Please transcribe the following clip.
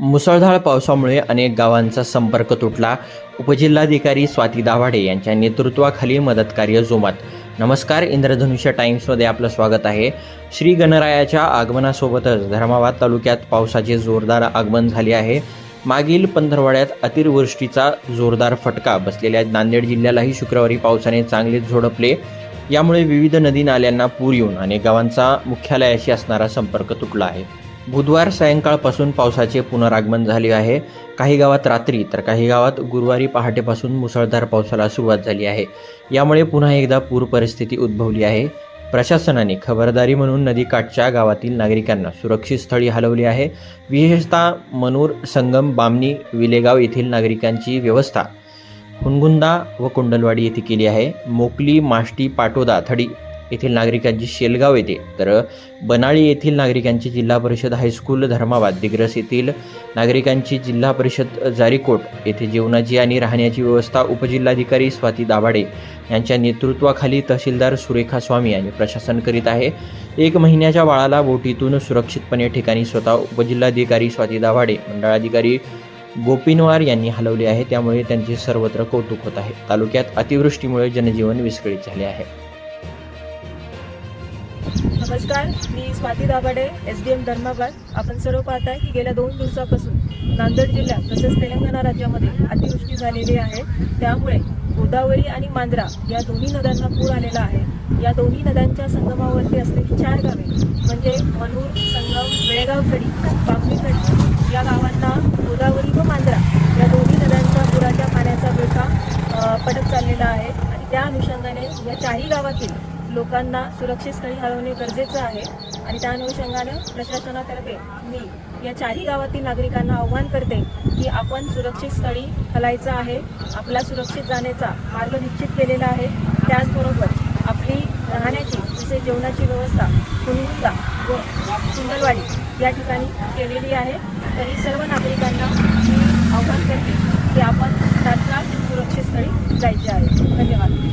मुसळधार पावसामुळे अनेक गावांचा संपर्क तुटला. उपजिल्हाधिकारी स्वाती दाभाडे यांच्या नेतृत्वाखाली मदतकार्य जोमात. नमस्कार, इंद्रधनुष्य टाइम्समध्ये आपलं स्वागत आहे. श्री गणरायाच्या आगमनासोबतच धर्माबाद तालुक्यात पावसाचे जोरदार आगमन झाले आहे. मागील पंधरवड्यात अतिवृष्टीचा जोरदार फटका बसलेल्या नांदेड जिल्ह्यालाही शुक्रवारी पावसाने चांगलेच झोडपले. यामुळे विविध नदी नाल्यांना पूर येऊन अनेक गावांचा मुख्यालयाशी असणारा संपर्क तुटला आहे. बुधवार सायंकाळपासून पावसाचे पुनरागमन झाले आहे. काही गावात रात्री तर काही गावात गुरुवारी पहाटेपासून मुसळधार पावसाला सुरुवात झाली आहे. यामुळे पुन्हा एकदा पूर परिस्थिती उद्भवली आहे. प्रशासनाने खबरदारी म्हणून नदीकाठच्या गावातील नागरिकांना सुरक्षित स्थळी हलवले आहे. विशेषतः मनूर, संगम, बामणी, विलेगाव येथील नागरिकांची व्यवस्था हुनगुंदा व कुंडलवाडी येथे केली आहे. मोकली, माष्टी, पाटोदा, थडी येथील नागरिकांची शेलगाव येथे, तर बनाळी येथील नागरिकांची जिल्हा परिषद हायस्कूल धर्माबाद, दिग्रस येथील नागरिकांची जिल्हा परिषद जारीकोट येथे जेवणाची आणि राहण्याची व्यवस्था उपजिल्हाधिकारी स्वाती दाभाडे यांच्या नेतृत्वाखाली तहसीलदार सुरेखा स्वामी यांनी प्रशासन करीत आहे. 1 महिन्याच्या बाळाला बोटीतून सुरक्षितपणे ठिकाणी स्वतः उपजिल्हाधिकारी स्वाती दाभाडे, मंडळाधिकारी गोपिनवार यांनी हलवले आहे. त्यामुळे त्यांचे सर्वत्र कौतुक होत आहे. तालुक्यात अतिवृष्टीमुळे जनजीवन विस्कळीत झाले आहे. नमस्कार, मी स्वाती दाभाडे, SDM धर्माबाद. आपण सर्व पाहताय की गेल्या 2 दिवसापासून नांदेड जिल्ह्यात तसेच तेलंगणा राज्यामध्ये अतिवृष्टी झालेली आहे. त्यामुळे गोदावरी आणि मांजरा या दोन्ही नद्यांना पूर आलेला आहे. या दोन्ही नद्यांच्या संगमावरती असलेली 4 गावे म्हणजे मनूर, संगम, वेळेगाव, खडी, बामणी, खडी या गावांना गोदावरी व मांजरा या दोन्ही नद्यांच्या पुराच्या पाण्याचा विळखा पडत चाललेला आहे. आणि त्या अनुषंगाने या 4ही गावातील लोकांना सुरक्षित स्थळी हलवणे गरजेचं आहे. आणि त्या अनुषंगाने प्रशासनातर्फे मी या 4ही गावातील नागरिकांना आव्हान करते की आपण सुरक्षित स्थळी हलायचं आहे. आपला सुरक्षित जाण्याचा मार्ग निश्चित केलेला आहे. त्याचबरोबर आपली राहण्याची तसेच जेवणाची व्यवस्था हुनगुंदा व कुंडलवाडी या ठिकाणी केलेली आहे. तरी सर्व नागरिकांना मी आव्हान करते की आपण तात्काळ सुरक्षित स्थळी जायचे आहे. धन्यवाद.